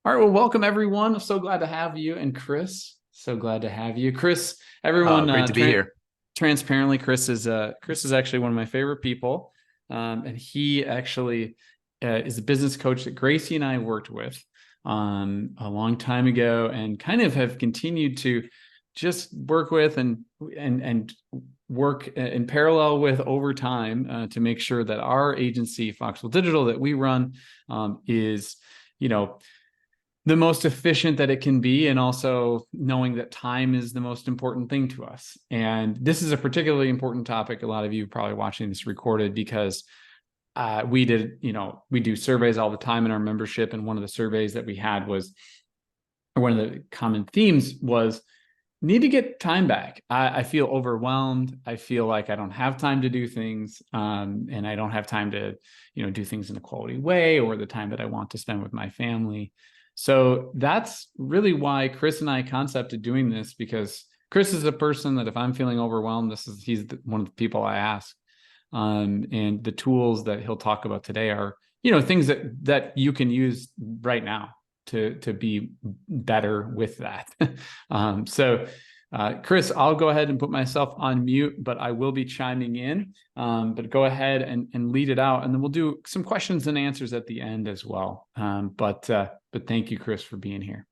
All right, well, welcome everyone. I'm so glad to have you, and Chris. So glad to have you, Chris. Everyone, Great to be here. transparently, Chris is actually one of my favorite people, and he actually is a business coach that Gracie and I worked with a long time ago, and kind of have continued to just work with and work in parallel with over time to make sure that our agency, Foxwell Digital, that we run, is you know the most efficient that it can be, and also knowing that time is the most important thing to us. And this is a particularly important topic. A lot of you probably watching this recorded because we do surveys all the time in our membership, and one of the surveys that we had was, or one of the common themes was, need to get time back. I feel overwhelmed. I feel like I don't have time to do things, and I don't have time to do things in a quality way, or the time that I want to spend with my family. So that's really why Chris and I concepted doing this, because Chris is a person that if I'm feeling overwhelmed, he's one of the people I ask. And the tools that he'll talk about today are things that you can use right now to be better with that. Chris, I'll go ahead and put myself on mute, but I will be chiming in. But go ahead and lead it out, and then we'll do some questions and answers at the end as well. But thank you, Chris, for being here.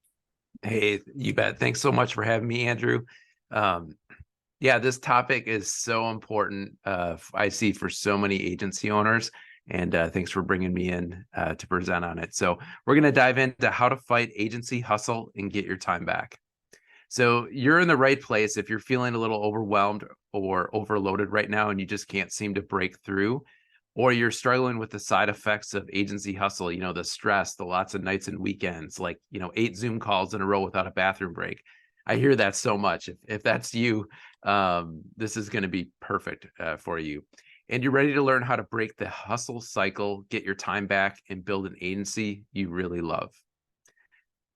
Hey, you bet. Thanks so much for having me, Andrew. Yeah, this topic is so important. I see for so many agency owners, and thanks for bringing me in to present on it. So we're going to dive into how to fight agency hustle and get your time back. So you're in the right place if you're feeling a little overwhelmed or overloaded right now and you just can't seem to break through, or you're struggling with the side effects of agency hustle, the stress, the lots of nights and weekends, like, 8 Zoom calls in a row without a bathroom break. I hear that so much. If that's you, this is going to be perfect for you. And you're ready to learn how to break the hustle cycle, get your time back, and build an agency you really love.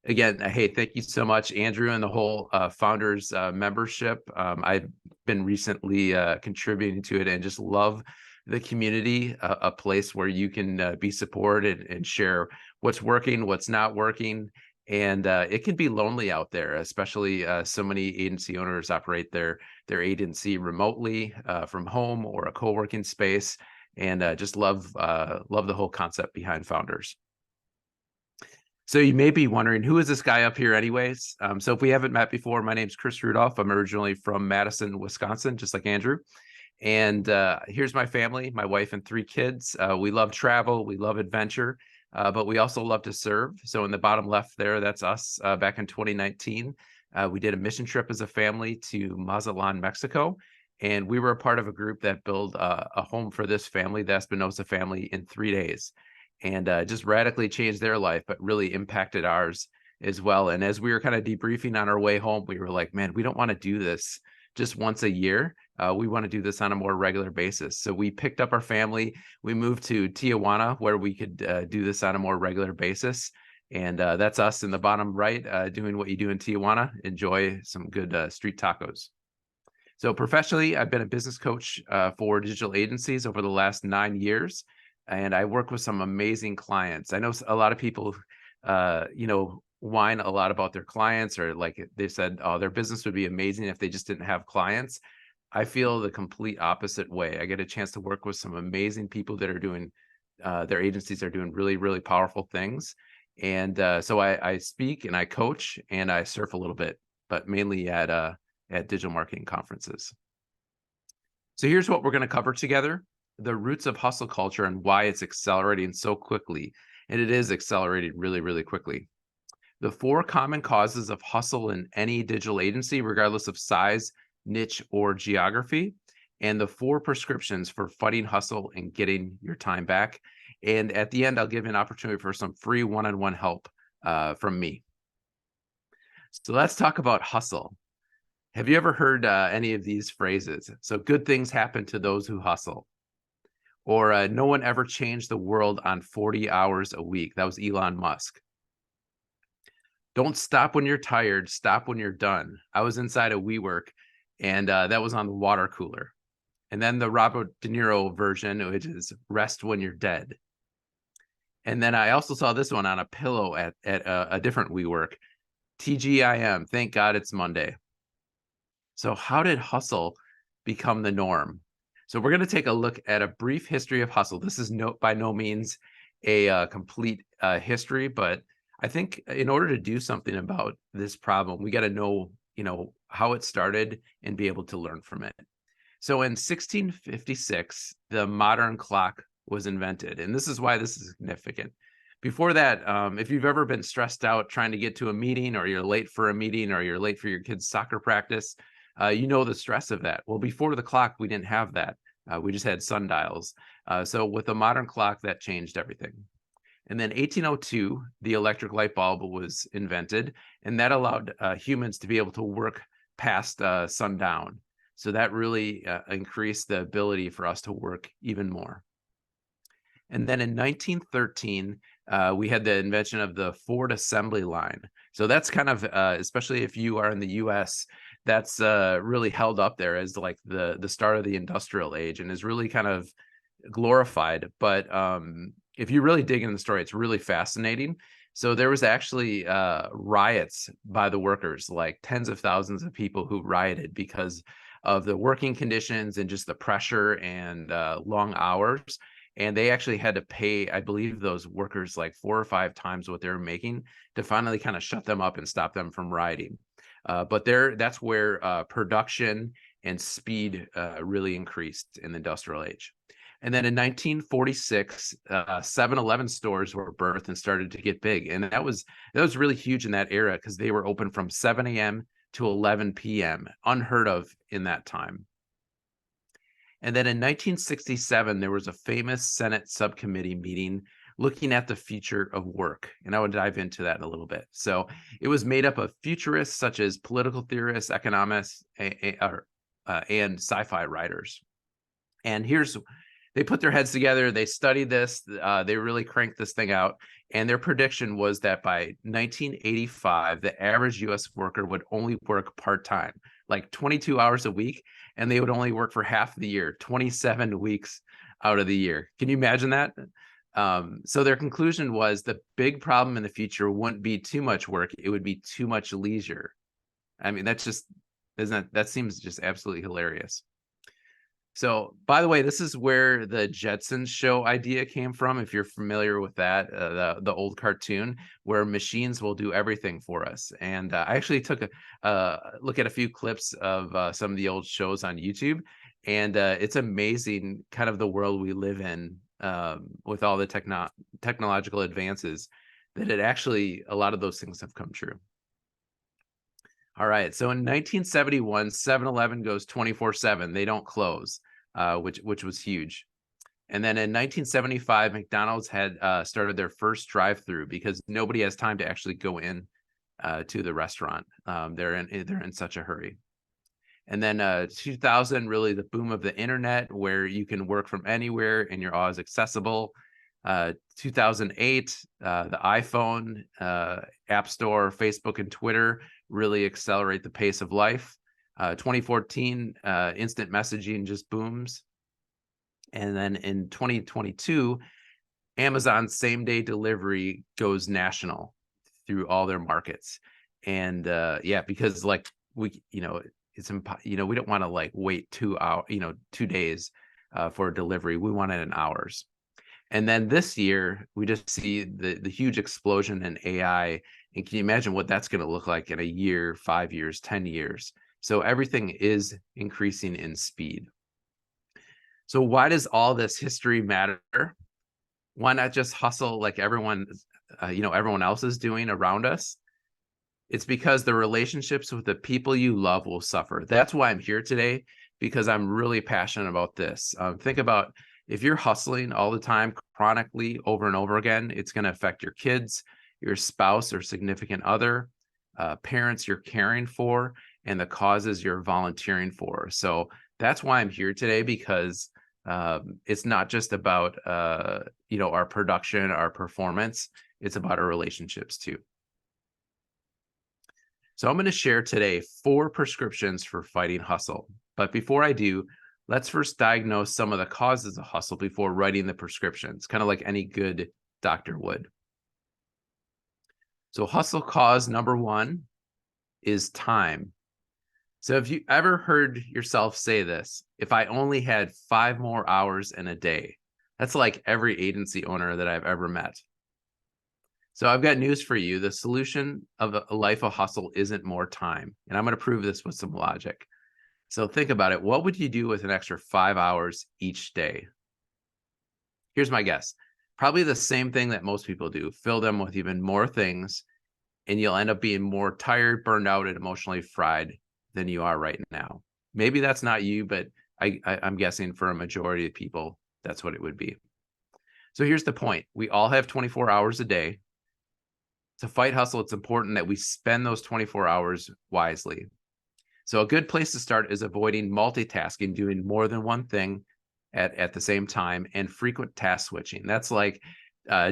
Again, hey, thank you so much, Andrew, and the whole Founders membership. I've been recently contributing to it and just love the community, a place where you can be supported and share what's working, what's not working. And it can be lonely out there, especially so many agency owners operate their agency remotely from home or a co-working space, and just love the whole concept behind Founders. So you may be wondering, who is this guy up here anyways? So if we haven't met before, my name's Chris Rudolph. I'm originally from Madison, Wisconsin, just like Andrew. And here's my family, my wife and 3 kids. We love travel, we love adventure, but we also love to serve. So in the bottom left there, that's us back in 2019. We did a mission trip as a family to Mazatlan, Mexico. And we were a part of a group that built a home for this family, the Espinosa family, in 3 days. And just radically changed their life, but really impacted ours as well. And as we were kind of debriefing on our way home, we were like, man, we don't want to do this just once a year. We want to do this on a more regular basis. So we picked up our family. We moved to Tijuana, where we could do this on a more regular basis. And that's us in the bottom right, doing what you do in Tijuana. Enjoy some good street tacos. So professionally, I've been a business coach for digital agencies over the last 9 years. And I work with some amazing clients. I know a lot of people, whine a lot about their clients, or like they said, oh, their business would be amazing if they just didn't have clients. I feel the complete opposite way. I get a chance to work with some amazing people that are doing, their agencies are doing really, really powerful things. And so I speak and I coach and I surf a little bit, but mainly at digital marketing conferences. So here's what we're going to cover together: the roots of hustle culture and why it's accelerating so quickly. And it is accelerating really, really quickly. The 4 common causes of hustle in any digital agency, regardless of size, niche, or geography. And the 4 prescriptions for fighting hustle and getting your time back. And at the end, I'll give you an opportunity for some free one-on-one help from me. So let's talk about hustle. Have you ever heard any of these phrases? So good things happen to those who hustle. Or no one ever changed the world on 40 hours a week. That was Elon Musk. Don't stop when you're tired, stop when you're done. I was inside a WeWork, and that was on the water cooler. And then the Robert De Niro version, which is rest when you're dead. And then I also saw this one on a pillow at a different WeWork. TGIM, thank God it's Monday. So how did hustle become the norm? So we're going to take a look at a brief history of hustle. This is by no means a complete history, but I think in order to do something about this problem, we got to know, how it started and be able to learn from it. So in 1656, the modern clock was invented, and this is why this is significant. Before that, if you've ever been stressed out trying to get to a meeting, or you're late for a meeting, or you're late for your kid's soccer practice, you know the stress of that. Well, before the clock, we didn't have that. We just had sundials. So with the modern clock, that changed everything. And then 1802, the electric light bulb was invented, and that allowed humans to be able to work past sundown. So that really increased the ability for us to work even more. And then in 1913, we had the invention of the Ford assembly line. So that's kind of, especially if you are in the US, that's really held up there as like the start of the industrial age, and is really kind of glorified. But if you really dig into the story, it's really fascinating. So there was actually riots by the workers, like tens of thousands of people who rioted because of the working conditions and just the pressure and long hours. And they actually had to pay, I believe, those workers like 4 or 5 times what they were making to finally kind of shut them up and stop them from rioting. But that's where production and speed really increased in the industrial age. And then in 1946, 7-Eleven stores were birthed and started to get big. And that was really huge in that era, because they were open from 7 a.m. to 11 p.m., unheard of in that time. And then in 1967, there was a famous Senate subcommittee meeting looking at the future of work. And I would dive into that in a little bit. So it was made up of futurists such as political theorists, economists, and sci-fi writers. And they put their heads together, they studied this, they really cranked this thing out. And their prediction was that by 1985, the average US worker would only work part-time, like 22 hours a week, and they would only work for half the year, 27 weeks out of the year. Can you imagine that? So their conclusion was the big problem in the future wouldn't be too much work, it would be too much leisure. I mean, that seems just absolutely hilarious. So, by the way, this is where the Jetsons show idea came from. If you're familiar with that, the old cartoon where machines will do everything for us. And I actually took a look at a few clips of some of the old shows on YouTube, and it's amazing kind of the world we live in with all the technological advances, that a lot of those things have come true. All right. So in 1971, 7-Eleven goes 24/7. They don't close, which was huge. And then in 1975, McDonald's had started their first drive-through, because nobody has time to actually go in to the restaurant. They're in such a hurry. And then 2000, really the boom of the internet, where you can work from anywhere and you're always accessible. 2008, the iPhone, App Store, Facebook, and Twitter really accelerate the pace of life. 2014, instant messaging just booms. And then in 2022, Amazon's same-day delivery goes national through all their markets. And because like we don't want to like wait 2 days for delivery. We want it in hours. And then this year, we just see the huge explosion in AI. And can you imagine what that's going to look like in a year, 5 years, 10 years? So everything is increasing in speed. So why does all this history matter? Why not just hustle like everyone else is doing around us? It's because the relationships with the people you love will suffer. That's why I'm here today, because I'm really passionate about this. Think about, if you're hustling all the time, chronically, over and over again, it's going to affect your kids, your spouse or significant other, parents you're caring for, and the causes you're volunteering for. So that's why I'm here today, because it's not just about our production, our performance. It's about our relationships too. So I'm going to share today 4 prescriptions for fighting hustle. But before I do, let's first diagnose some of the causes of hustle before writing the prescriptions, kind of like any good Dr. Wood. So hustle cause number one is time. So have you ever heard yourself say this? If I only had 5 more hours in a day. That's like every agency owner that I've ever met. So I've got news for you. The solution of a life of hustle isn't more time. And I'm going to prove this with some logic. So think about it. What would you do with an extra 5 hours each day? Here's my guess. Probably the same thing that most people do. Fill them with even more things, and you'll end up being more tired, burned out, and emotionally fried than you are right now. Maybe that's not you, but I'm guessing for a majority of people, that's what it would be. So here's the point. We all have 24 hours a day. To fight hustle, it's important that we spend those 24 hours wisely. So a good place to start is avoiding multitasking, doing more than one thing at the same time, and frequent task switching. That's like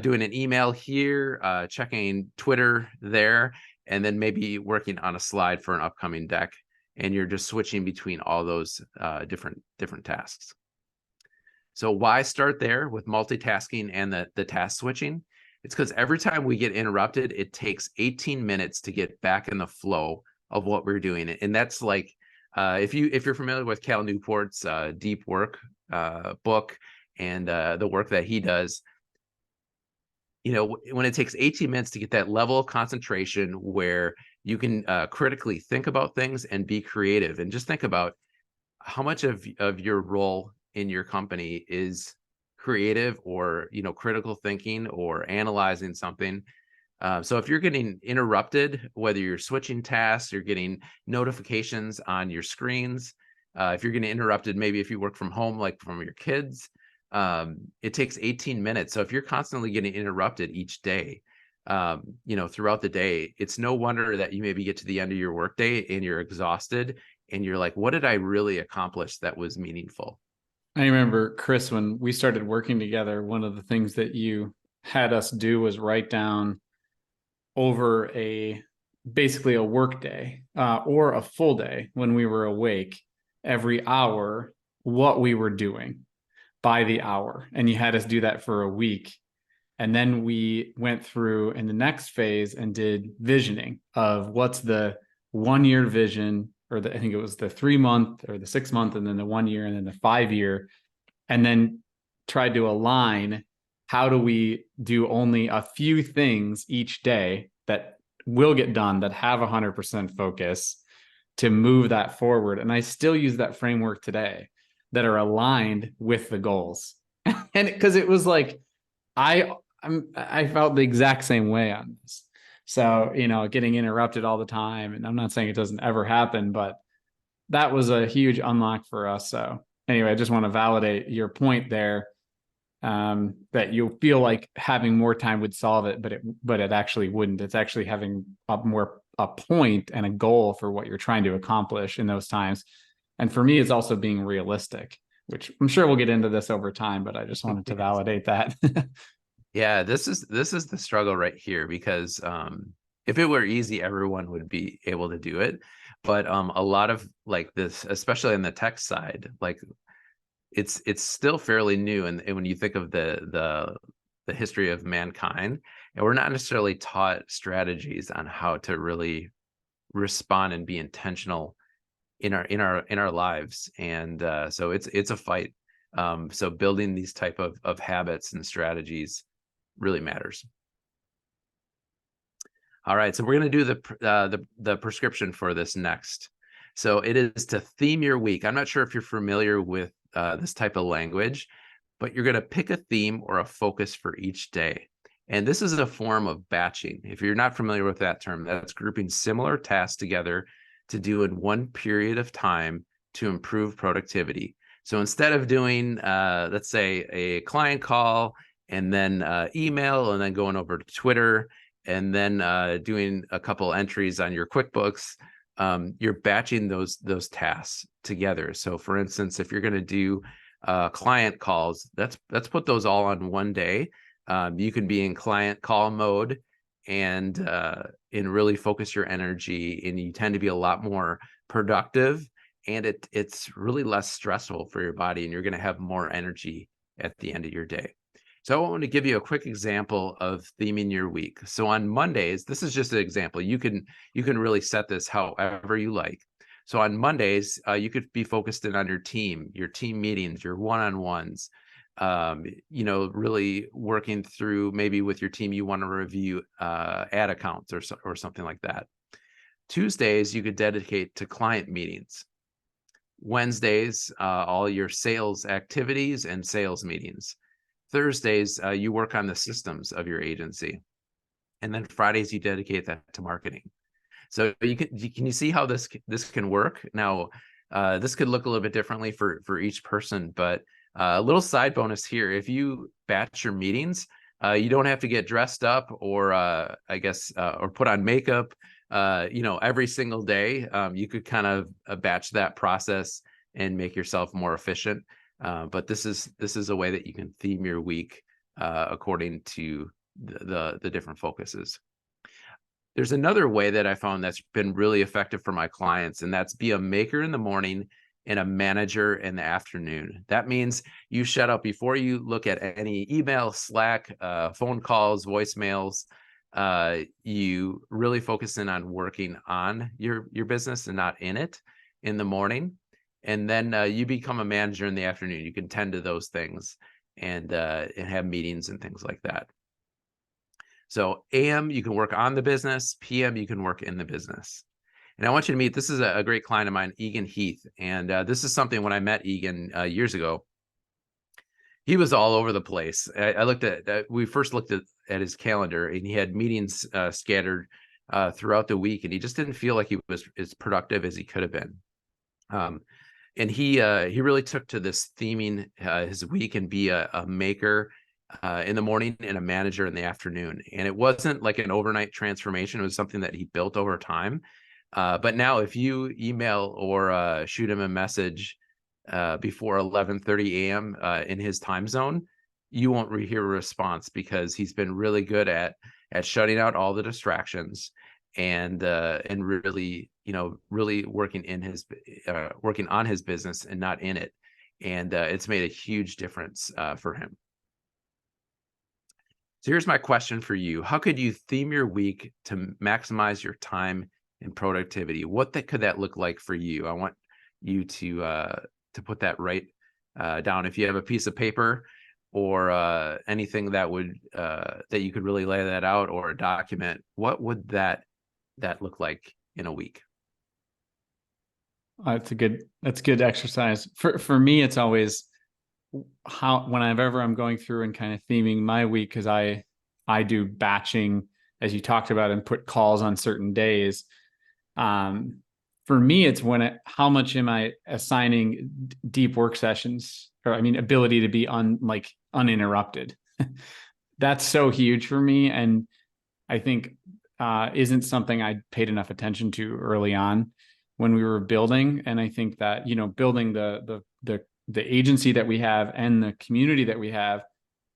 doing an email here, checking Twitter there, and then maybe working on a slide for an upcoming deck. And you're just switching between all those different tasks. So why start there with multitasking and the task switching? It's because every time we get interrupted, it takes 18 minutes to get back in the flow of what we're doing. And that's like, if you're familiar with Cal Newport's Deep Work book and the work that he does, you know, when it takes 18 minutes to get that level of concentration where you can critically think about things and be creative, and just think about how much of your role in your company is creative or, you know, critical thinking or analyzing something. So if you're getting interrupted, whether you're switching tasks, you're getting notifications on your screens, if you're getting interrupted, maybe if you work from home, like from your kids, it takes 18 minutes. So if you're constantly getting interrupted each day, you know, throughout the day, it's no wonder that you maybe get to the end of your workday and you're exhausted and you're like, what did I really accomplish that was meaningful? I remember, Chris, when we started working together, one of the things that you had us do was write down over basically a work day or a full day when we were awake, every hour, what we were doing by the hour. And you had us do that for a week. And then we went through in the next phase and did visioning of what's the 1 year vision, or I think it was the 3 month or the 6 month, and then the 1 year, and then the 5 year, and then tried to align how do we do only a few things each day that will get done, that have 100% focus to move that forward. And I still use that framework today, that are aligned with the goals. And because it was like, I felt the exact same way on this. So, you know, getting interrupted all the time, and I'm not saying it doesn't ever happen, but that was a huge unlock for us. So anyway, I just want to validate your point there, that you'll feel like having more time would solve it, but it actually wouldn't. It's actually having a point and a goal for what you're trying to accomplish in those times. And for me, it's also being realistic, which I'm sure we'll get into this over time, but I just wanted to validate that. Yeah, this is the struggle right here, because if it were easy, everyone would be able to do it. But a lot of like this, especially on the tech side, like it's still fairly new. And when you think of the history of mankind, and we're not necessarily taught strategies on how to really respond and be intentional in our lives. And so it's a fight. So building these type of habits and strategies really matters. All right, so we're going to do the prescription for this next. So it is to theme your week. I'm not sure if you're familiar with this type of language, but you're going to pick a theme or a focus for each day. And this is a form of batching. If you're not familiar with that term, that's grouping similar tasks together to do in one period of time to improve productivity. So instead of doing, let's say, a client call and then email, and then going over to Twitter, and then doing a couple entries on your QuickBooks, you're batching those tasks together. So for instance, if you're going to do client calls, let's put those all on one day. You can be in client call mode and really focus your energy, and you tend to be a lot more productive, and it's really less stressful for your body, and you're going to have more energy at the end of your day. So I want to give you a quick example of theming your week. So on Mondays, this is just an example. You can really set this however you like. So on Mondays, you could be focused in on your team meetings, your one-on-ones, really working through, maybe with your team, you want to review ad accounts or something like that. Tuesdays, you could dedicate to client meetings. Wednesdays, all your sales activities and sales meetings. Thursdays, you work on the systems of your agency. And then Fridays, you dedicate that to marketing. So can you see how this can work? Now, this could look a little bit differently for each person, but a little side bonus here: if you batch your meetings, you don't have to get dressed up or or put on makeup, every single day. You could kind of batch that process and make yourself more efficient. But this is a way that you can theme your week according to the different focuses. There's another way that I found that's been really effective for my clients, and that's be a maker in the morning and a manager in the afternoon. That means you shut up before you look at any email, Slack, phone calls, voicemails. You really focus in on working on your business and not in it in the morning. And then you become a manager in the afternoon. You can tend to those things and have meetings and things like that. So AM, you can work on the business. PM, you can work in the business. And I want you to meet, this is a great client of mine, Egan Heath. And this is something, when I met Egan years ago, he was all over the place. We first looked at his calendar, and he had meetings scattered throughout the week, and he just didn't feel like he was as productive as he could have been. And he really took to this theming his week and be a maker in the morning and a manager in the afternoon. And it wasn't like an overnight transformation. It was something that he built over time. But now if you email or shoot him a message before 11:30 a.m. In his time zone, you won't hear a response, because he's been really good at shutting out all the distractions and really, really working on his business and not in it. And it's made a huge difference for him. So here's my question for you. How could you theme your week to maximize your time and productivity? Could that look like for you? I want you to put that right down. If you have a piece of paper or anything that you could really lay that out, or a document, what would that look like in a week? That's good exercise. For me, it's always whenever I'm going through and kind of theming my week, because I do batching, as you talked about, and put calls on certain days. For me, it's how much am I assigning deep work sessions, or ability to be uninterrupted. That's so huge for me, and I think isn't something I paid enough attention to early on when we were building. And I think that building the agency that we have and the community that we have,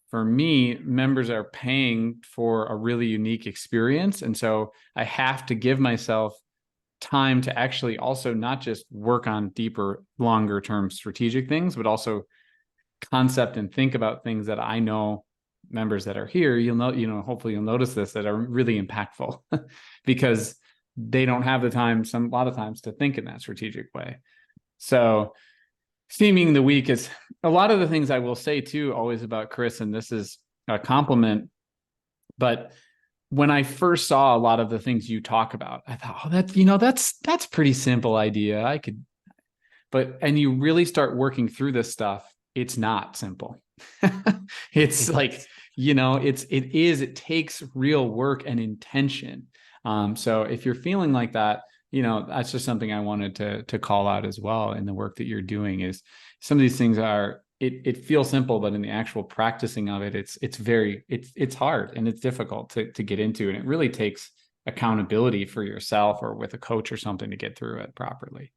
for me, members are paying for a really unique experience. And so I have to give myself time to actually also not just work on deeper, longer term strategic things, but also concept and think about things that I know members that are here, hopefully you'll notice this, that are really impactful because they don't have the time a lot of times to think in that strategic way. So theming the week is a lot of the things I will say too, always about Chris, and this is a compliment, but when I first saw a lot of the things you talk about, I thought, that's pretty simple idea. And you really start working through this stuff. It's not simple. It's like, it takes real work and intention. So if you're feeling like that, that's just something I wanted to call out as well in the work that you're doing. Is some of these things it feels simple, but in the actual practicing of it, it's hard and it's difficult to get into. And it really takes accountability for yourself or with a coach or something to get through it properly.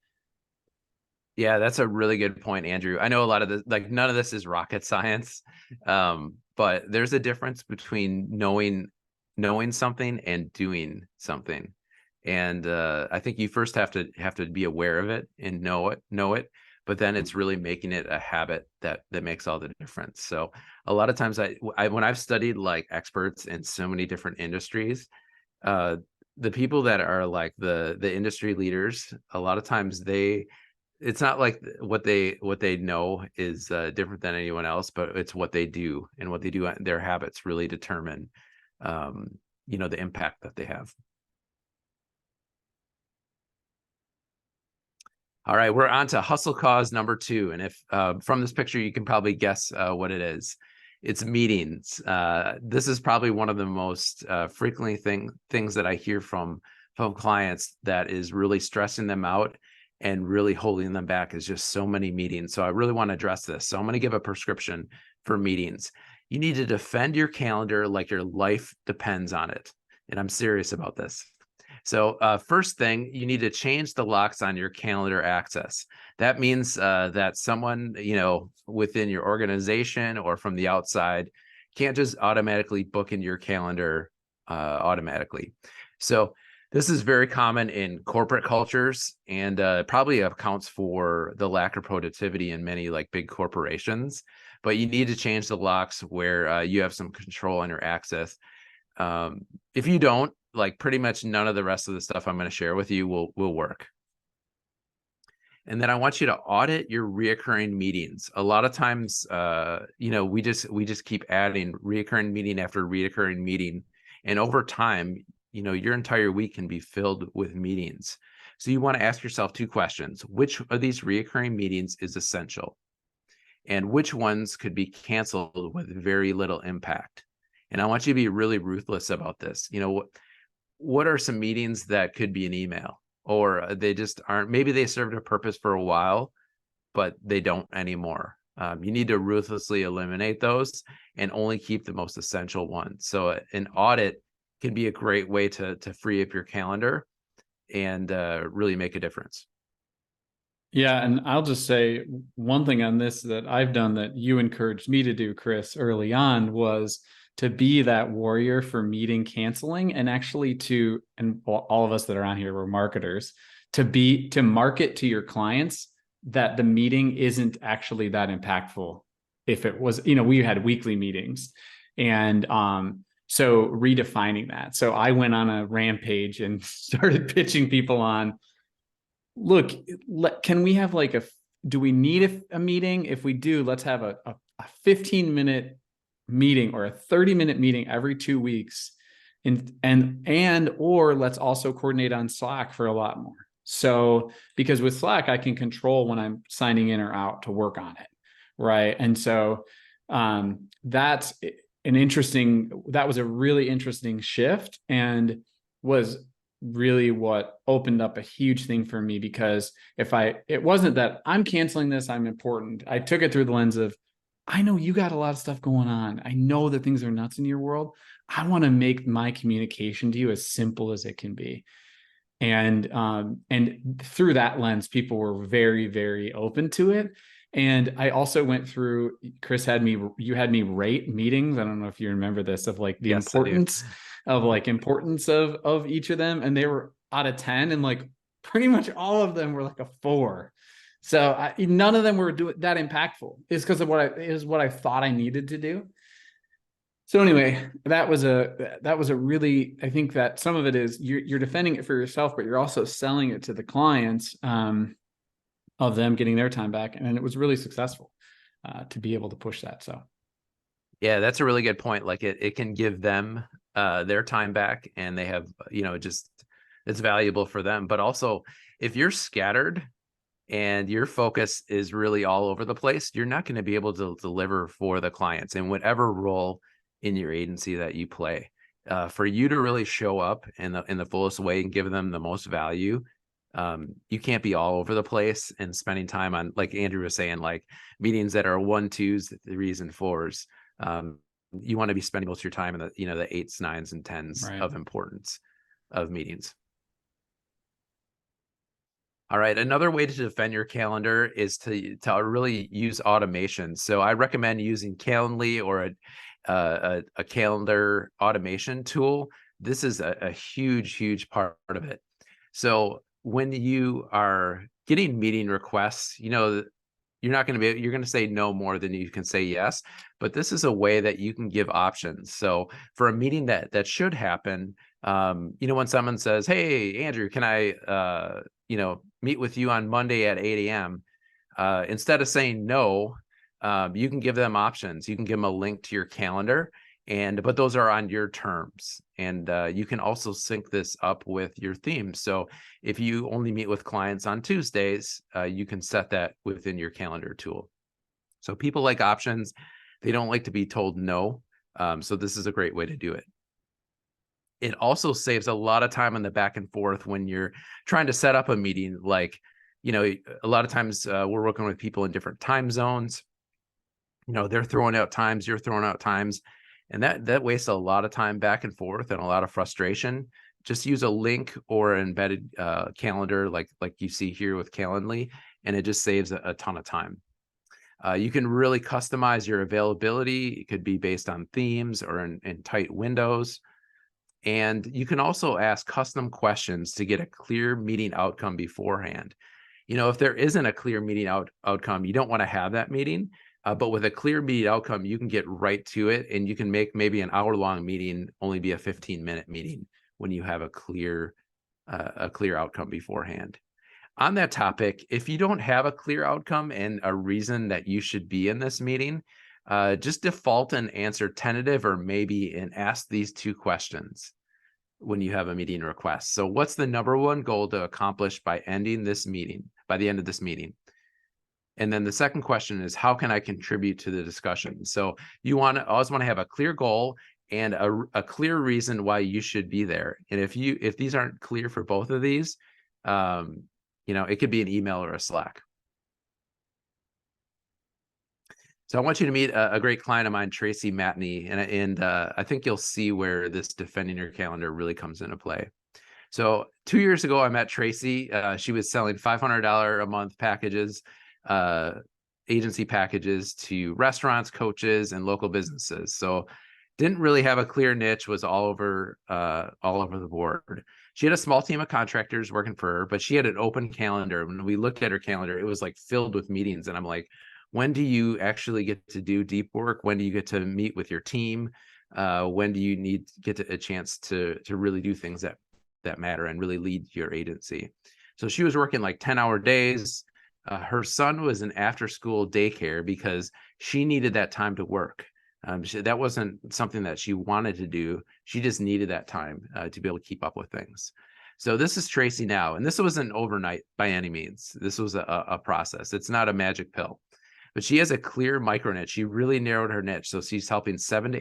Yeah, that's a really good point, Andrew. I know a lot of this, none of this is rocket science, but there's a difference between knowing something and doing something. And I think you first have to be aware of it and know it. but then it's really making it a habit that makes all the difference. So a lot of times when I've studied like experts in so many different industries, the people that are like the industry leaders, a lot of times it's not like what they know is different than anyone else, but it's what they do, and what they do, their habits really determine the impact that they have. All right, we're on to hustle cause number 2. And if from this picture, you can probably guess what it is. It's meetings. This is probably one of the most frequently things that I hear from clients that is really stressing them out and really holding them back, is just so many meetings. So I really want to address this. So I'm going to give a prescription for meetings. You need to defend your calendar like your life depends on it. And I'm serious about this. So first thing, you need to change the locks on your calendar access. That means that someone, within your organization or from the outside can't just automatically book into your calendar automatically. So this is very common in corporate cultures, and probably accounts for the lack of productivity in many like big corporations. But you need to change the locks where you have some control on your access. If you don't, like, pretty much none of the rest of the stuff I'm going to share with you will work. And then I want you to audit your reoccurring meetings. A lot of times, we just keep adding reoccurring meeting after reoccurring meeting, and over time, your entire week can be filled with meetings. So you want to ask yourself 2 questions: which of these reoccurring meetings is essential, and which ones could be canceled with very little impact? And I want you to be really ruthless about this. What are some meetings that could be an email, or they just aren't? Maybe they served a purpose for a while, but they don't anymore. You need to ruthlessly eliminate those and only keep the most essential ones. So an audit can be a great way to free up your calendar and really make a difference. Yeah, and I'll just say one thing on this that I've done that you encouraged me to do, Chris, early on, was to be that warrior for meeting canceling, and actually and all of us that are on here, we're marketers, to market to your clients that the meeting isn't actually that impactful. If it was, we had weekly meetings, and so redefining that. So I went on a rampage and started pitching people on, look, can we have do we need a meeting? If we do, let's have a 15-minute meeting or a 30-minute meeting every 2 weeks, or let's also coordinate on Slack for a lot more. So because with Slack, I can control when I'm signing in or out to work on it, right? And so that was a really interesting shift, and was really what opened up a huge thing for me, because it wasn't that I'm canceling this, I'm important. I took it through the lens of, I know you got a lot of stuff going on. I know that things are nuts in your world. I want to make my communication to you as simple as it can be. And through that lens, people were very, very open to it. And I also went through, Chris you had me rate meetings. I don't know if you remember this, of like the importance of each of them. And they were out of 10, and like pretty much all of them were like a 4. So none of them were that impactful. It's because of what I thought I needed to do. So anyway, that was a really, I think that some of it is you're defending it for yourself, but you're also selling it to the clients, of them getting their time back. And it was really successful to be able to push that. So yeah, that's a really good point. Like it can give them their time back, and they have, it's valuable for them. But also, if you're scattered and your focus is really all over the place, you're not going to be able to deliver for the clients in whatever role in your agency that you play. For you to really show up in the fullest way and give them the most value, you can't be all over the place and spending time on, like Andrew was saying, like meetings that are 1, 2s, 3s, and 4s. You want to be spending most of your time in the 8s, 9s, and 10s right. of importance of meetings. All right. Another way to defend your calendar is to really use automation. So I recommend using Calendly or a calendar automation tool. This is a huge part of it. So when you are getting meeting requests, you're not going to be, you're going to say no more than you can say yes, but this is a way that you can give options. So for a meeting that should happen, when someone says, "Hey, Andrew, can I, meet with you on Monday at 8 a.m." Instead of saying no, you can give them options. You can give them a link to your calendar, but those are on your terms. And you can also sync this up with your theme. So if you only meet with clients on Tuesdays, you can set that within your calendar tool. So people like options. They don't like to be told no. So this is a great way to do it. It also saves a lot of time on the back and forth when you're trying to set up a meeting. Like, a lot of times we're working with people in different time zones. They're throwing out times, you're throwing out times, and that wastes a lot of time back and forth and a lot of frustration. Just use a link or embedded calendar like you see here with Calendly, and it just saves a ton of time. You can really customize your availability. It could be based on themes or in tight windows. And you can also ask custom questions to get a clear meeting outcome beforehand. If there isn't a clear meeting outcome, you don't want to have that meeting. But with a clear meeting outcome, you can get right to it, and you can make maybe an hour-long meeting only be a 15-minute meeting when you have a clear outcome beforehand. On that topic, if you don't have a clear outcome and a reason that you should be in this meeting, just default and answer tentative or maybe and ask these two questions when you have a meeting request. So what's the number one goal to accomplish by the end of this meeting? And then the second question is, how can I contribute to the discussion? So you always want to have a clear goal and a clear reason why you should be there. And if these aren't clear for both of these, it could be an email or a Slack. So I want you to meet a great client of mine, Tracy Matney, and I think you'll see where this defending your calendar really comes into play. So 2 years ago, I met Tracy. She was selling $500 a month packages, agency packages to restaurants, coaches, and local businesses. So didn't really have a clear niche, was all over the board. She had a small team of contractors working for her, but she had an open calendar. When we looked at her calendar, it was like filled with meetings. And I'm like, when do you actually get to do deep work? When do you get to meet with your team? When do you get a chance to really do things that matter and really lead your agency? So she was working like 10-hour days. Her son was in after-school daycare because she needed that time to work. That wasn't something that she wanted to do. She just needed that time to be able to keep up with things. So this is Tracy now, and this wasn't overnight by any means. This was a process. It's not a magic pill. But she has a clear micro niche. She really narrowed her niche. So she's helping 7 to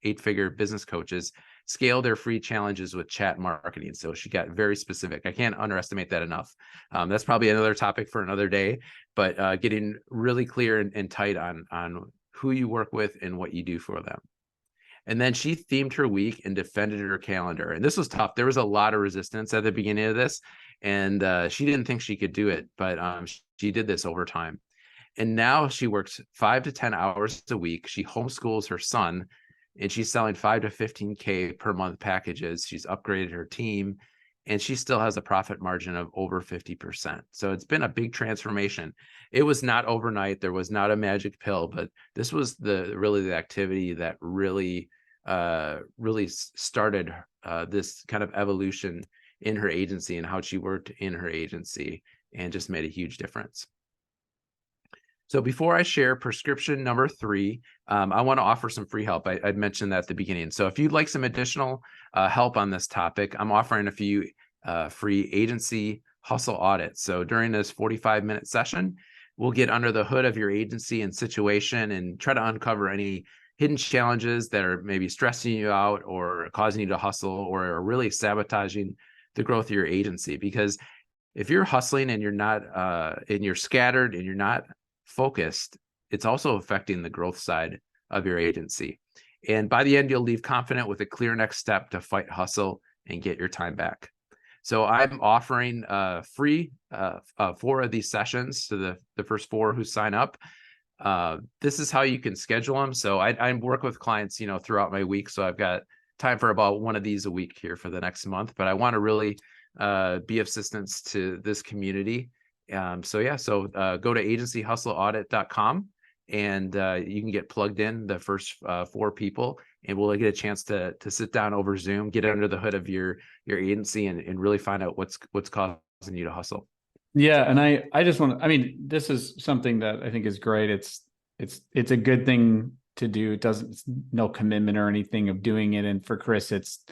8 figure business coaches scale their free challenges with chat marketing. So she got very specific. I can't underestimate that enough. That's probably another topic for another day, but getting really clear and tight on who you work with and what you do for them. And then she themed her week and defended her calendar. And this was tough. There was a lot of resistance at the beginning of this, and she didn't think she could do it, but she did this over time. And now she works 5 to 10 hours a week. She homeschools her son, and she's selling 5 to 15K per month packages. She's upgraded her team, and she still has a profit margin of over 50%. So it's been a big transformation. It was not overnight. There was not a magic pill, but this was the activity that really started this kind of evolution in her agency and how she worked in her agency, and just made a huge difference. So before I share prescription number 3, I want to offer some free help. I'd mentioned that at the beginning. So if you'd like some additional help on this topic, I'm offering a few free agency hustle audits. So during this 45-minute session, we'll get under the hood of your agency and situation and try to uncover any hidden challenges that are maybe stressing you out or causing you to hustle or are really sabotaging the growth of your agency. Because if you're hustling and you're not, and you're scattered and you're not focused, it's also affecting the growth side of your agency. And by the end, you'll leave confident with a clear next step to fight hustle and get your time back. So I'm offering free 4 of these sessions to the first 4 who sign up. This is how you can schedule them. So I work with clients, throughout my week. So I've got time for about 1 of these a week here for the next month. But I want to really be of assistance to this community So go to agencyhustleaudit.com and you can get plugged in, the first 4 people, and we'll get a chance to sit down over Zoom, get under the hood of your agency, and really find out what's causing you to hustle. Yeah. And I just want to, I mean, this is something that I think is great. It's a good thing to do. It's no commitment or anything of doing it. And for Chris, it's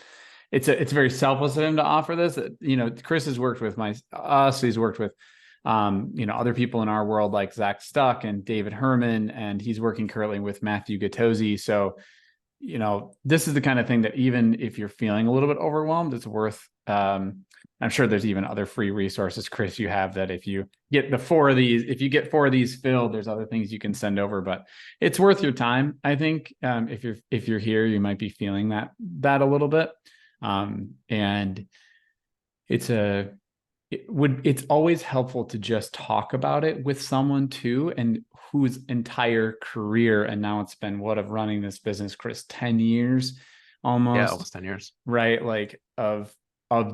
very selfless of him to offer this. You know, Chris has worked with us. He's worked with, you know, other people in our world like Zach Stuck and David Herman, and he's working currently with Matthew Gattosi. So, you know, this is the kind of thing that even if you're feeling a little bit overwhelmed, it's worth, I'm sure there's even other free resources, Chris, you have, that if you get if you get 4 of these filled, there's other things you can send over, but it's worth your time. I think, if you're here, you might be feeling that a little bit. And it's always helpful to just talk about it with someone too, and whose entire career, and now it's been of running this business, Chris, 10 years almost. Yeah, almost 10 years. Right. Like of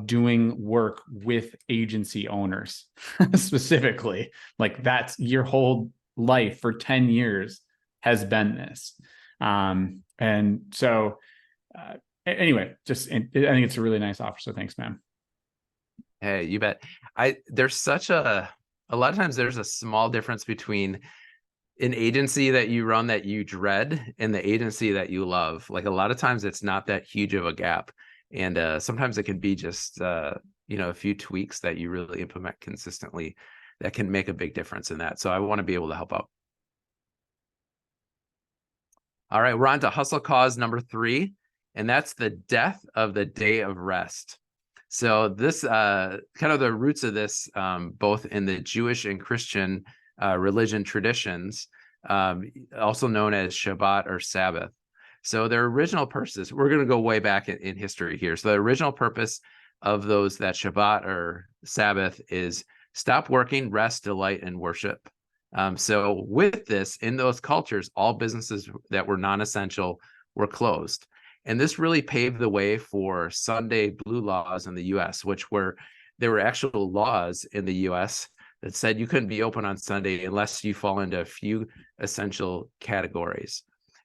doing work with agency owners specifically. Like that's your whole life for 10 years has been this. And so anyway, I think it's a really nice offer. So thanks, man. Hey, you bet. There's such a lot of times there's a small difference between an agency that you run that you dread and the agency that you love. Like a lot of times it's not that huge of a gap. And sometimes it can be just, you know, a few tweaks that you really implement consistently that can make a big difference in that. So I want to be able to help out. All right, we're on to hustle cause number 3, and that's the death of the day of rest. So this kind of the roots of this, both in the Jewish and Christian religion traditions, also known as Shabbat or Sabbath. So their original purpose, we're going to go way back in history here. So the original purpose of that Shabbat or Sabbath is stop working, rest, delight, and worship. So with this, in those cultures, all businesses that were non-essential were closed. And this really paved the way for Sunday blue laws in the US, there were actual laws in the US that said you couldn't be open on Sunday unless you fall into a few essential categories.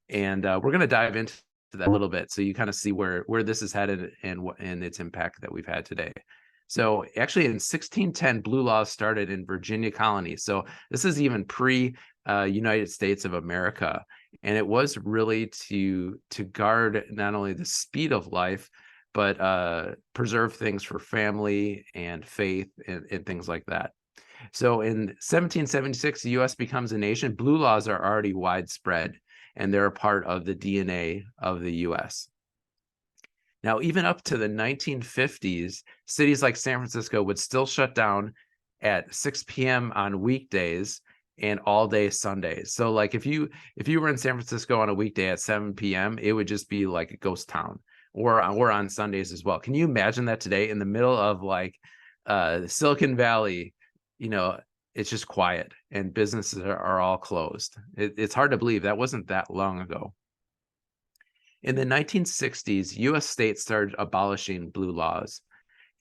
And we're going to dive into that a little bit so you kind of see where this is headed and its impact that we've had today. So actually in 1610, blue laws started in Virginia colony. So this is even pre-United States of America. And it was really to guard not only the speed of life, but preserve things for family and faith and things like that. So in 1776, the U.S. becomes a nation. Blue laws are already widespread, and they're a part of the DNA of the U.S. Now, even up to the 1950s, cities like San Francisco would still shut down at 6 p.m. on weekdays and all day Sundays. So like if you were in San Francisco on a weekday at 7 p.m., it would just be like a ghost town, or on Sundays as well. Can you imagine that today in the middle of like Silicon Valley? You know, it's just quiet and businesses are all closed. It's hard to believe that wasn't that long ago. In the 1960s, U.S. states started abolishing blue laws.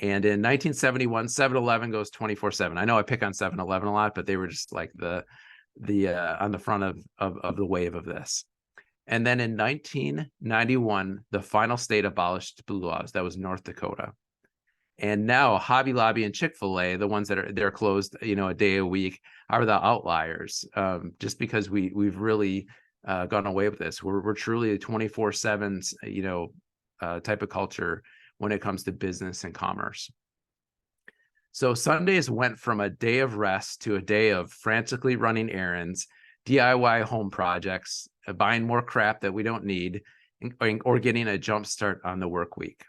And in 1971, 7-Eleven goes 24/7. I know I pick on 7-Eleven a lot, but they were just like the on the front of the wave of this. And then in 1991, the final state abolished blue laws. That was North Dakota. And now Hobby Lobby and Chick-fil-A, the ones that they're closed, you know, a day a week, are the outliers. Just because we've really gone away with this. We're truly a 24/7, you know, type of culture when it comes to business and commerce. So Sundays went from a day of rest to a day of frantically running errands, DIY home projects, buying more crap that we don't need, or getting a jump start on the work week.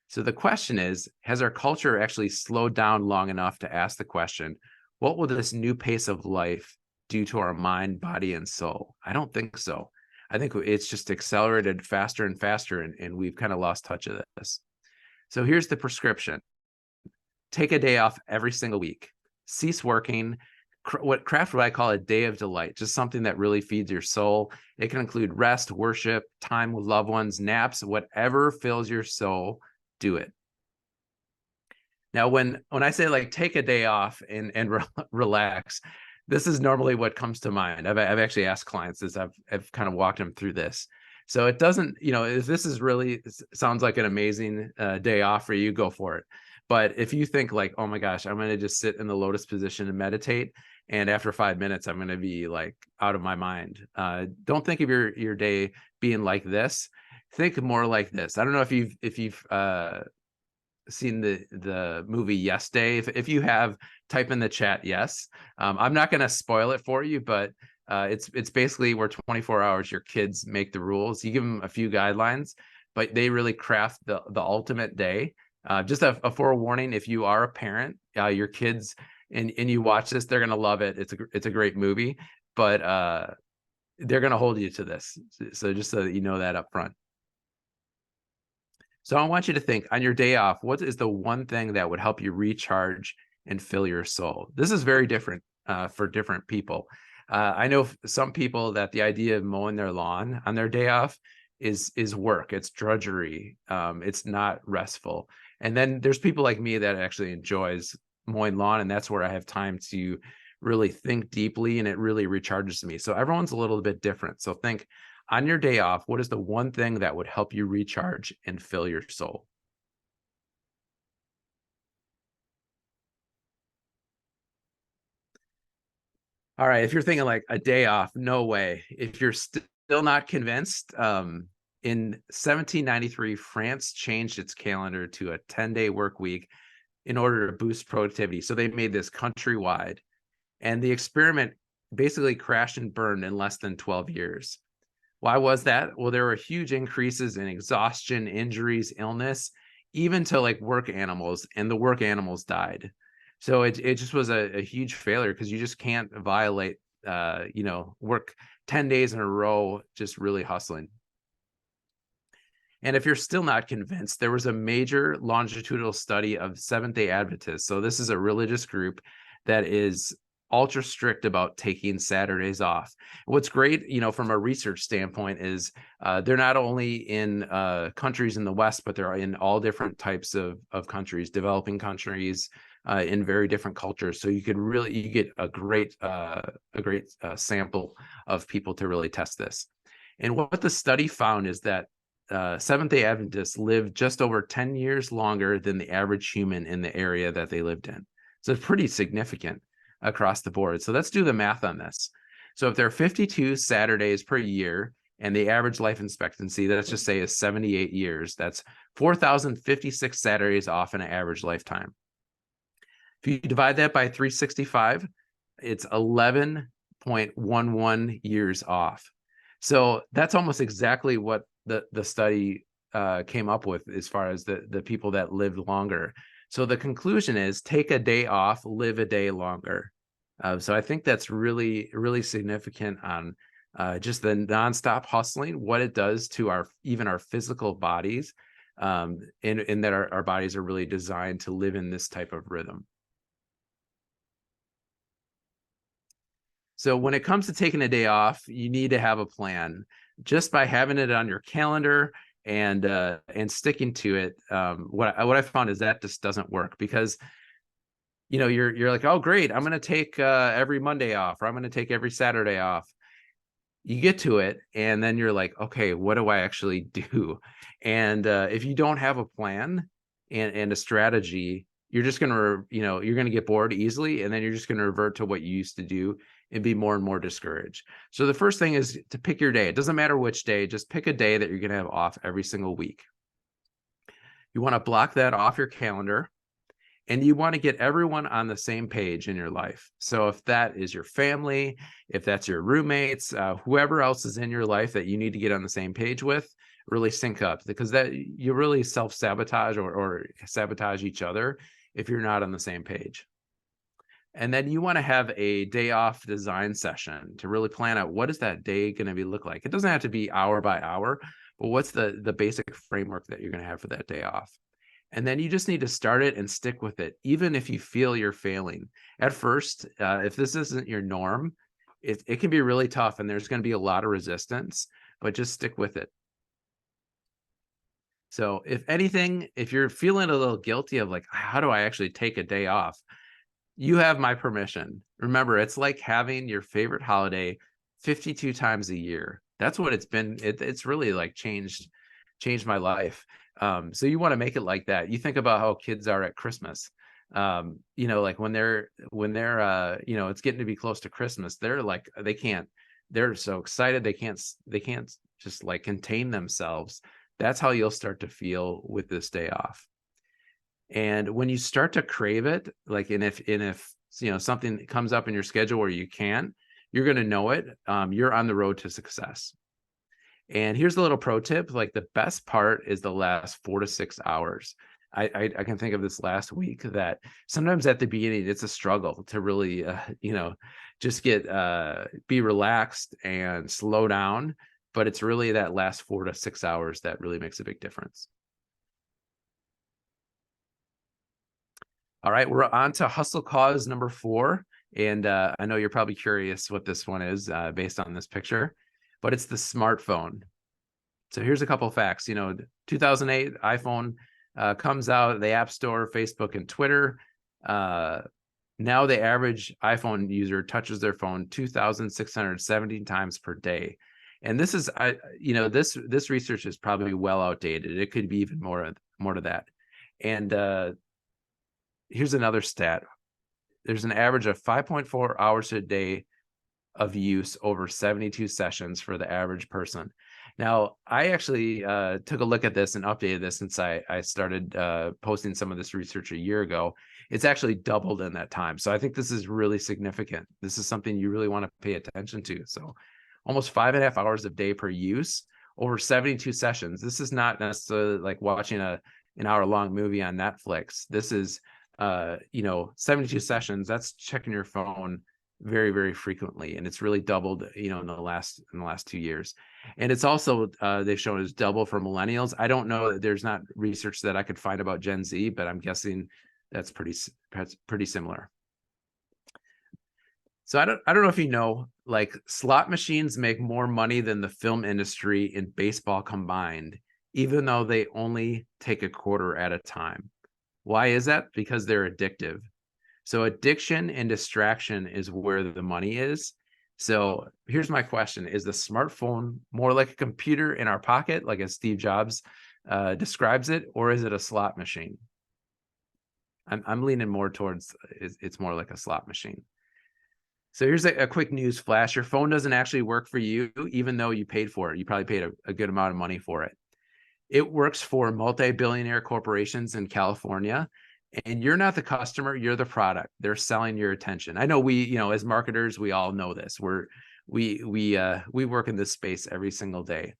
So the question is, has our culture actually slowed down long enough to ask the question, what will this new pace of life do to our mind, body, and soul? I don't think so. I think it's just accelerated faster and faster, and we've kind of lost touch of this. So here's the prescription. Take a day off every single week. Cease working. Craft what I call a day of delight, just something that really feeds your soul. It can include rest, worship, time with loved ones, naps, whatever fills your soul, do it. Now, when I say like take a day off and relax, this is normally what comes to mind. I've actually asked clients this. I've kind of walked them through this. So it doesn't, if this is really sounds like an amazing day off for you, go for it. But if you think like, oh my gosh, I'm going to just sit in the lotus position and meditate, and after 5 minutes, I'm going to be like out of my mind. Don't think of your day being like this. Think more like this. I don't know if you've seen the movie Yes Day. If you have, type in the chat yes. I'm not going to spoil it for you, but it's basically where 24 hours your kids make the rules. You give them a few guidelines, but they really craft the ultimate day. Just a forewarning: if you are a parent, your kids and you watch this, they're going to love it. It's a great movie, but they're going to hold you to this. So just so that you know that up front. So I want you to think on your day off, what is the one thing that would help you recharge and fill your soul? This is very different for different people. I know some people that the idea of mowing their lawn on their day off is work. It's drudgery. It's not restful. And then there's people like me that actually enjoys mowing lawn, and that's where I have time to really think deeply, and it really recharges me. So everyone's a little bit different. So think, on your day off, what is the one thing that would help you recharge and fill your soul? All right, if you're thinking like a day off, no way. If you're still not convinced, in 1793, France changed its calendar to a 10-day work week in order to boost productivity. So they made this countrywide, and the experiment basically crashed and burned in less than 12 years. Why was that? Well, there were huge increases in exhaustion, injuries, illness, even to like work animals, and the work animals died. So it just was a huge failure, because you just can't violate, work 10 days in a row, just really hustling. And if you're still not convinced, there was a major longitudinal study of Seventh-day Adventists. So this is a religious group that is ultra strict about taking Saturdays off. What's great, from a research standpoint, is they're not only in countries in the West, but they're in all different types of countries, developing countries, in very different cultures. So you get a great sample of people to really test this. And what the study found is that Seventh-day Adventists lived just over 10 years longer than the average human in the area that they lived in. So it's pretty significant across the board. So let's do the math on this. So if there are 52 Saturdays per year, and the average life expectancy, let's just say, is 78 years, that's 4,056 Saturdays off in an average lifetime. If you divide that by 365, it's 11.11 years off. So that's almost exactly what the study came up with as far as the people that lived longer. So the conclusion is, take a day off, live a day longer. So I think that's really, really significant on just the nonstop hustling, what it does to even our physical bodies, and that our bodies are really designed to live in this type of rhythm. So when it comes to taking a day off, you need to have a plan. Just by having it on your calendar and sticking to it, what I found is that just doesn't work, because you're like, oh great, I'm going to take every Monday off, or I'm going to take every Saturday off. You get to it, and then you're like, okay, what do I actually do? And if you don't have a plan and a strategy, you're just going to, you're going to get bored easily, and then you're just going to revert to what you used to do and be more and more discouraged. So the first thing is to pick your day. It doesn't matter which day, just pick a day that you're going to have off every single week. You want to block that off your calendar, and you want to get everyone on the same page in your life. So if that is your family, if that's your roommates, whoever else is in your life that you need to get on the same page with, really sync up, because that you really self-sabotage or sabotage each other if you're not on the same page. And then you want to have a day off design session to really plan out, what is that day going to look like? It doesn't have to be hour by hour, but what's the basic framework that you're going to have for that day off? And then you just need to start it and stick with it, even if you feel you're failing. At first, if this isn't your norm, it can be really tough, and there's going to be a lot of resistance, but just stick with it. So if anything, if you're feeling a little guilty of like, how do I actually take a day off? You have my permission. Remember, it's like having your favorite holiday 52 times a year. That's what it's been. It's really like changed my life. So you want to make it like that. You think about how kids are at Christmas. Like when they're it's getting to be close to Christmas, they're like, they're so excited they can't just like contain themselves. That's how you'll start to feel with this day off. And when you start to crave it, like, and if something comes up in your schedule where you can't, you're going to know it. You're on the road to success. And here's the little pro tip. Like, the best part is the last 4 to 6 hours. I can think of this last week that sometimes at the beginning, it's a struggle to really, just be relaxed and slow down. But it's really that last 4 to 6 hours that really makes a big difference. All right, we're on to hustle cause number 4. And I know you're probably curious what this one is based on this picture, but it's the smartphone. So here's a couple of facts. 2008 iPhone comes out, the App Store, Facebook, and Twitter. Now the average iPhone user touches their phone 2,617 times per day. And this is, this research is probably well outdated. It could be even more to that. And here's another stat. There's an average of 5.4 hours a day of use over 72 sessions for the average person. Now, I actually took a look at this and updated this since I started posting some of this research a year ago. It's actually doubled in that time. So I think this is really significant. This is something you really want to pay attention to. So almost 5.5 hours of day per use over 72 sessions. This is not necessarily like watching an hour-long movie on Netflix. This is 72 sessions. That's checking your phone very, very frequently, and it's really doubled in the last 2 years. And it's also they've shown is double for millennials. I don't know, there's not research that I could find about Gen Z, but I'm guessing that's pretty similar. So I don't know if you know, like, slot machines make more money than the film industry and baseball combined, even though they only take a quarter at a time. Why is that? Because they're addictive. So addiction and distraction is where the money is. So here's my question. Is the smartphone more like a computer in our pocket, like as Steve Jobs describes it, or is it a slot machine? I'm leaning more towards it's more like a slot machine. So here's a quick news flash. Your phone doesn't actually work for you, even though you paid for it. You probably paid a good amount of money for it. It works for multi-billionaire corporations in California. And you're not the customer, you're the product. They're selling your attention. I know we, as marketers, we all know this. We work in this space every single day.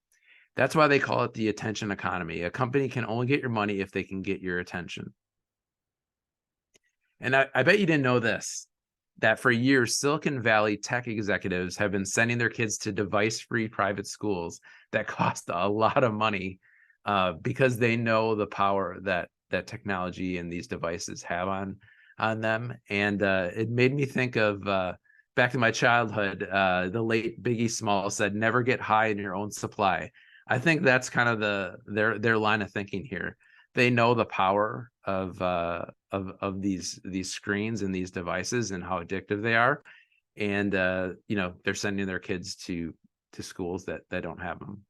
That's why they call it the attention economy. A company can only get your money if they can get your attention. And I bet you didn't know this, that for years, Silicon Valley tech executives have been sending their kids to device-free private schools that cost a lot of money because they know the power that technology and these devices have on them. And it made me think of back in my childhood, the late Biggie Smalls said, "Never get high in your own supply." I think that's kind of their line of thinking here. They know the power of these screens and these devices and how addictive they are. And they're sending their kids to schools that don't have them.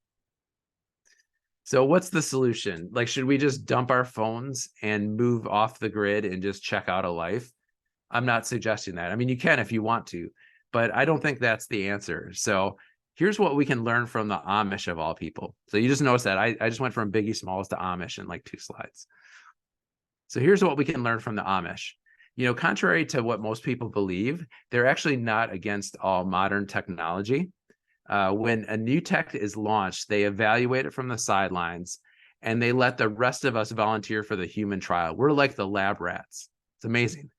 So what's the solution? Like, should we just dump our phones and move off the grid and just check out of life? I'm not suggesting that. I mean, you can if you want to, but I don't think that's the answer. So here's what we can learn from the Amish of all people. So you just noticed that I just went from Biggie Smalls to Amish in like 2 slides. So here's what we can learn from the Amish. Contrary to what most people believe, they're actually not against all modern technology. When a new tech is launched, they evaluate it from the sidelines and they let the rest of us volunteer for the human trial. We're like the lab rats. It's amazing.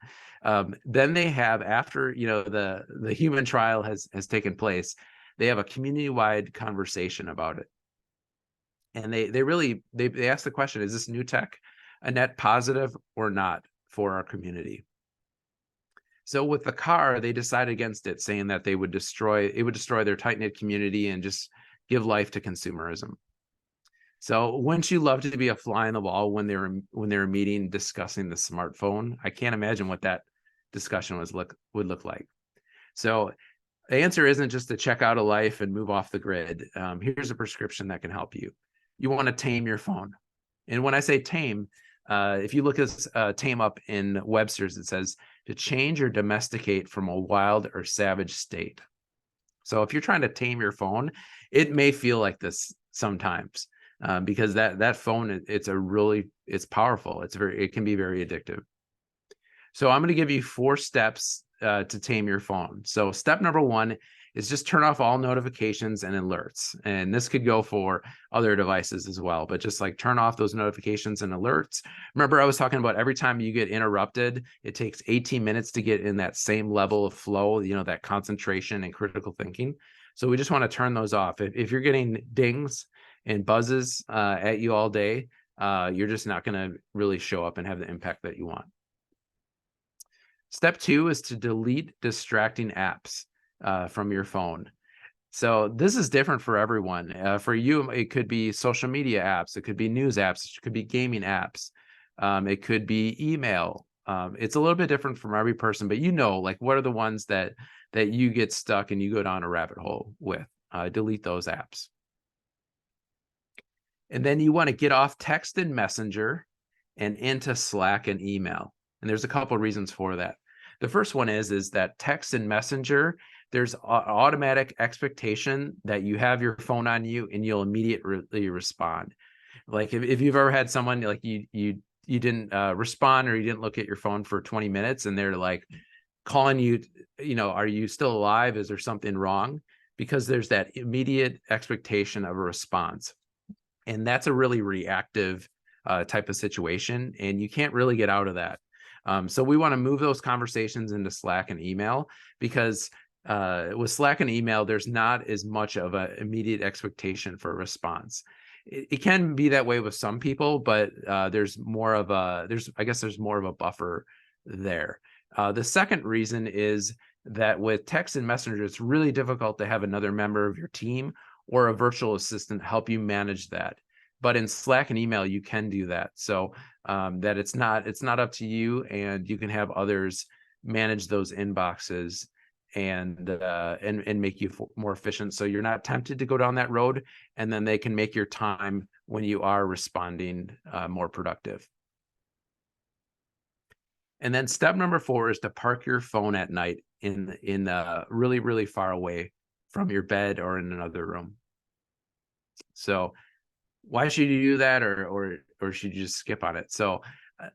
Then they have, after the human trial has taken place, they have a community-wide conversation about it. And they ask the question, is this new tech a net positive or not for our community? So with the car, they decided against it, saying that it would destroy their tight-knit community and just give life to consumerism. So wouldn't you love to be a fly on the wall when they were meeting discussing the smartphone? I can't imagine what that discussion would look like. So the answer isn't just to check out of life and move off the grid. Here's a prescription that can help you. You want to tame your phone. And when I say tame, if you look at tame up in Webster's, it says to change or domesticate from a wild or savage state. So if you're trying to tame your phone, it may feel like this sometimes, because that phone, it's powerful. It can be very addictive. So I'm going to give you 4 steps to tame your phone. So step number 1 is just turn off all notifications and alerts. And this could go for other devices as well, but just like turn off those notifications and alerts. Remember, I was talking about every time you get interrupted, it takes 18 minutes to get in that same level of flow, that concentration and critical thinking. So we just want to turn those off. If you're getting dings and buzzes at you all day, you're just not going to really show up and have the impact that you want. Step 2 is to delete distracting apps from your phone. So this is different for everyone. For you, it could be social media apps. It could be news apps. It could be gaming apps. It could be email. It's a little bit different from every person, but like what are the ones that you get stuck and you go down a rabbit hole with? Delete those apps. And then you want to get off text and messenger and into Slack and email. And there's a couple of reasons for that. The first one is that text and messenger, there's automatic expectation that you have your phone on you and you'll immediately respond. Like if you've ever had someone like you didn't respond, or you didn't look at your phone for 20 minutes and they're like calling you, are you still alive? Is there something wrong? Because there's that immediate expectation of a response. And that's a really reactive type of situation. And you can't really get out of that. So we want to move those conversations into Slack and email, because with Slack and email, there's not as much of an immediate expectation for a response. It can be that way with some people, but there's more of a buffer there. The second reason is that with text and messenger, it's really difficult to have another member of your team or a virtual assistant help you manage that. But in Slack and email, you can do that. So that it's not up to you, and you can have others manage those inboxes and make you more efficient. So you're not tempted to go down that road, and then they can make your time when you are responding more productive. And then step number 4 is to park your phone at night in really, really far away from your bed or in another room. So why should you do that, or should you just skip on it? So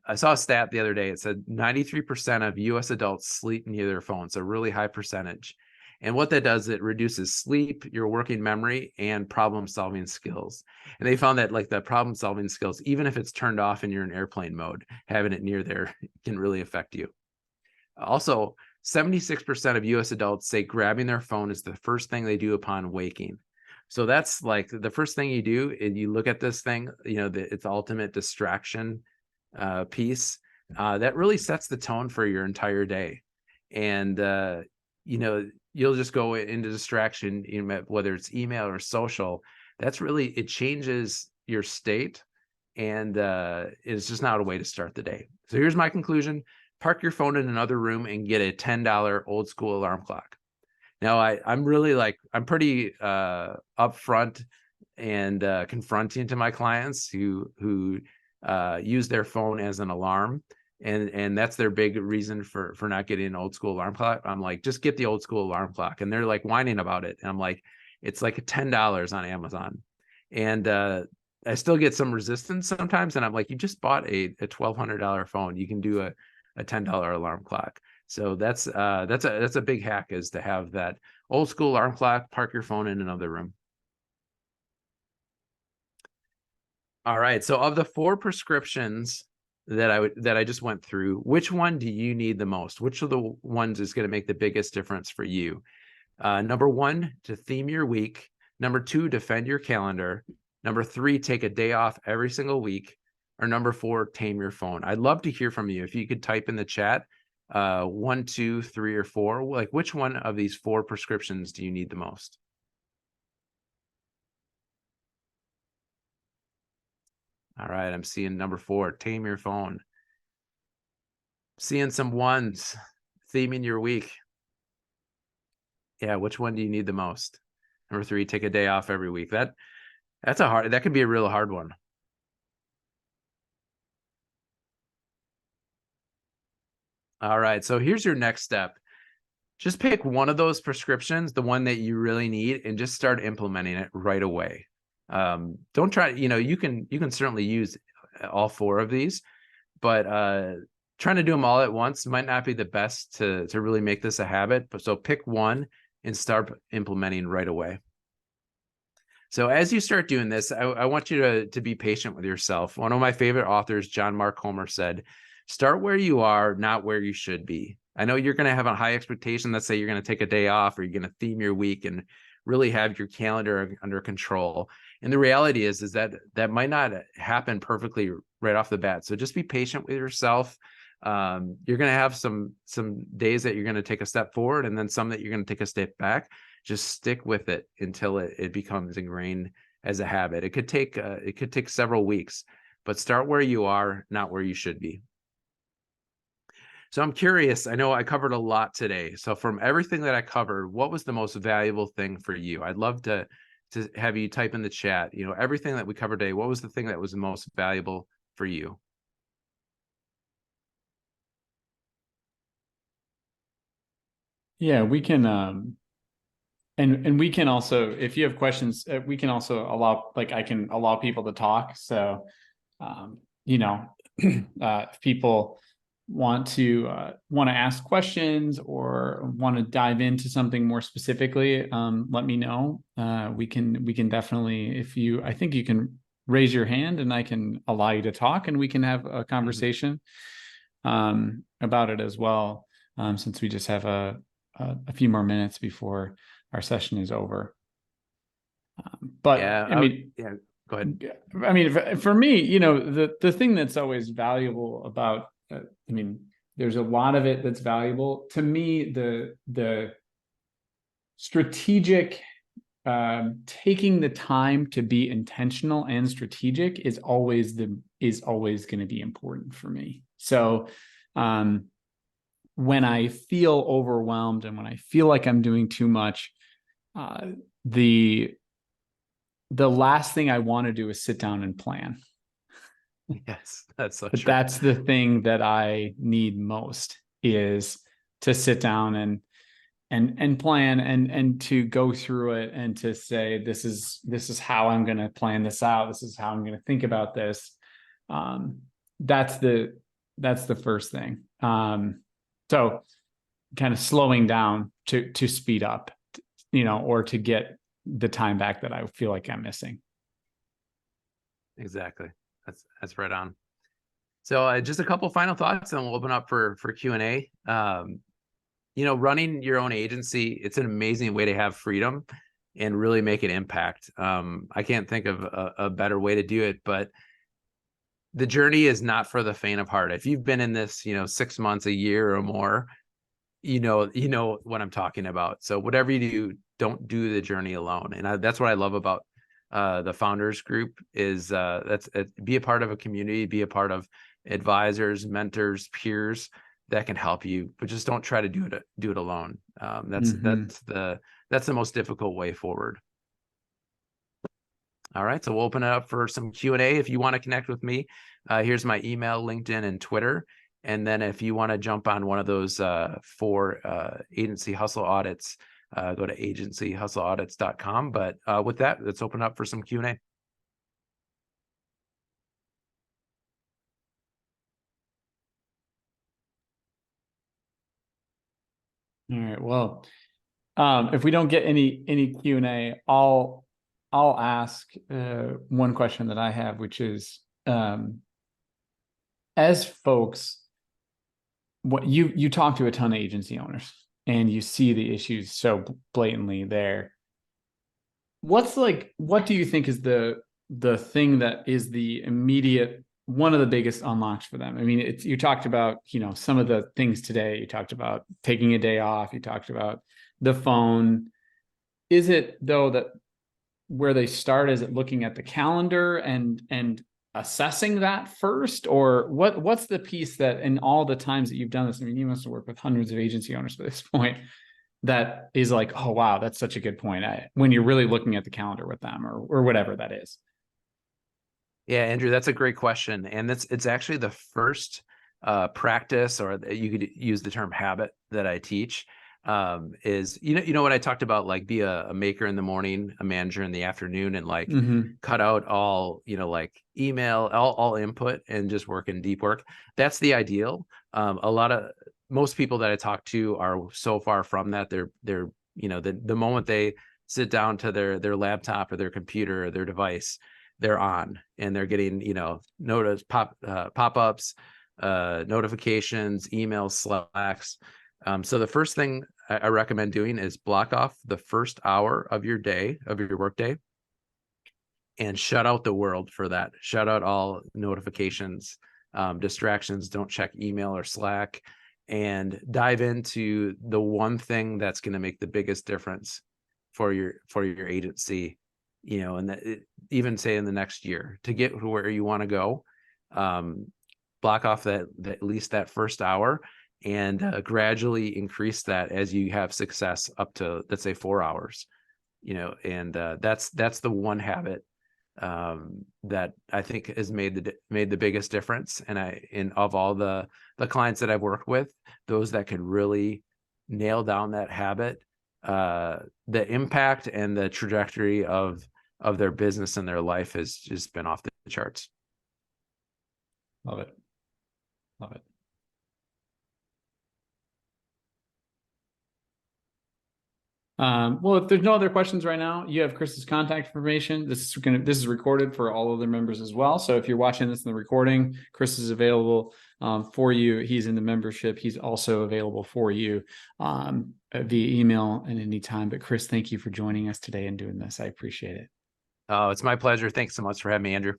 I saw a stat the other day. It said 93% of US adults sleep near their phones, a really high percentage. And what that does, it reduces sleep, your working memory, and problem-solving skills. And they found that like the problem-solving skills, even if it's turned off and you're in airplane mode, having it near there can really affect you. Also, 76% of US adults say grabbing their phone is the first thing they do upon waking. So that's like the first thing you do, and you look at this thing, it's the ultimate distraction piece that really sets the tone for your entire day. And, you'll just go into distraction, whether it's email or social. It changes your state, and it's just not a way to start the day. So here's my conclusion. Park your phone in another room and get a $10 old school alarm clock. Now, I'm pretty upfront and confronting to my clients who use their phone as an alarm, and that's their big reason for not getting an old school alarm clock. I'm like, just get the old school alarm clock, and they're like whining about it. And I'm like, it's like $10 on Amazon, and I still get some resistance sometimes. And I'm like, you just bought a $1,200 phone. You can do a $10 alarm clock. So that's a big hack, is to have that old school alarm clock, park your phone in another room. All right. So of the 4 prescriptions that I just went through, which one do you need the most? Which of the ones is going to make the biggest difference for you? Number 1, to theme your week. Number 2, defend your calendar. Number 3, take a day off every single week. Or number 4, tame your phone. I'd love to hear from you. If you could type in the chat 1, 2, 3, or 4, like which one of these 4 prescriptions do you need the most? All right, I'm seeing number 4, tame your phone. Seeing some 1s, theming your week. Yeah, which one do you need the most? Number 3, take a day off every week. That could be a real hard one. All right, so here's your next step. Just pick one of those prescriptions, the one that you really need, and just start implementing it right away. Don't try, you can certainly use all 4 of these, but trying to do them all at once might not be the best to really make this a habit. But so pick one and start implementing right away. So as you start doing this, I want you to be patient with yourself. One of my favorite authors, John Mark Comer, said, start where you are, not where you should be. I know you're going to have a high expectation. Let's say you're going to take a day off, or you're going to theme your week and really have your calendar under control. And the reality is that might not happen perfectly right off the bat. So just be patient with yourself. You're going to have some days that you're going to take a step forward, and then some that you're going to take a step back. Just stick with it until it becomes ingrained as a habit. It could take several weeks, but start where you are, not where you should be. So I'm curious, I know I covered a lot today. So from everything that I covered, what was the most valuable thing for you? I'd love to have you type in the chat, everything that we covered today, what was the thing that was the most valuable for you? Yeah, we can, and we can also, if you have questions, we can also I can allow people to talk. So, if people want to ask questions or want to dive into something more specifically, let me know. We can definitely, I think you can raise your hand and I can allow you to talk, and we can have a conversation about it as well, since we just have a few more minutes before our session is over. But yeah, go ahead. I mean, for me, the thing that's always valuable about, there's a lot of it that's valuable to me. The strategic, taking the time to be intentional and strategic is always going to be important for me. So, when I feel overwhelmed and when I feel like I'm doing too much, the last thing I want to do is sit down and plan. Yes, that's so But true. that's the thing that I need most, is to sit down and plan and to go through it and to say, this is how I'm going to plan this out. This is how I'm going to think about this. That's the first thing. So kind of slowing down to speed up, or to get the time back that I feel like I'm missing. Exactly. That's right on. So just a couple final thoughts, and we'll open up for Q&A. Running your own agency, it's an amazing way to have freedom and really make an impact. I can't think of a better way to do it, but the journey is not for the faint of heart. If you've been in this, 6 months, a year or more, you know what I'm talking about. So whatever you do, don't do the journey alone. And that's what I love about the founders group is be a part of a community, be a part of advisors, mentors, peers that can help you, but just don't try to do it alone. That's the most difficult way forward. All right, so we'll open it up for some Q&A. If you want to connect with me, here's my email, LinkedIn, and Twitter. And then if you want to jump on one of those 4 agency hustle audits, go to agencyhustleaudits.com. But with that, let's open up for some Q&A. All right. Well, if we don't get any Q&A, I'll ask one question that I have, which is, as folks, what you talk to a ton of agency owners and you see the issues so blatantly there. What do you think is the thing that is the immediate, one of the biggest unlocks for them? I mean, you talked about, some of the things today. You talked about taking a day off. You talked about the phone. Is it though that where they start, is it looking at the calendar and assessing that first, or what's the piece that in all the times that you've done this, I mean, you must have worked with hundreds of agency owners at this point, that is like, oh, wow, that's such a good point, when you're really looking at the calendar with them, or whatever that is? Yeah, Andrew, that's a great question. And it's actually the first practice, or you could use the term habit, that I teach. Is, you know what I talked about, like be a maker in the morning, a manager in the afternoon, and like cut out all, like email, all input, and just work in deep work. That's the ideal. Most people that I talk to are so far from that. They're the moment they sit down to their laptop or their computer or their device, they're on, and they're getting, notice pop-ups, notifications, emails, Slacks. So the first thing I recommend doing is block off the first hour of your day, of your workday, and shut out the world for that. Shut out all notifications, distractions. Don't check email or Slack, and dive into the one thing that's going to make the biggest difference for your agency, and even say in the next year, to get to where you want to go. Block off that at least that first hour, and gradually increase that as you have success up to, let's say, 4 hours. And that's the one habit that I think has made the biggest difference. And of all the clients that I've worked with, those that could really nail down that habit, the impact and the trajectory of their business and their life has just been off the charts. Love it. Love it. Well, if there's no other questions right now, you have Chris's contact information. This is recorded for all other members as well. So if you're watching this in the recording, Chris is available for you. He's in the membership. He's also available for you via email at any time. But Chris, thank you for joining us today and doing this. I appreciate it. Oh, it's my pleasure. Thanks so much for having me, Andrew.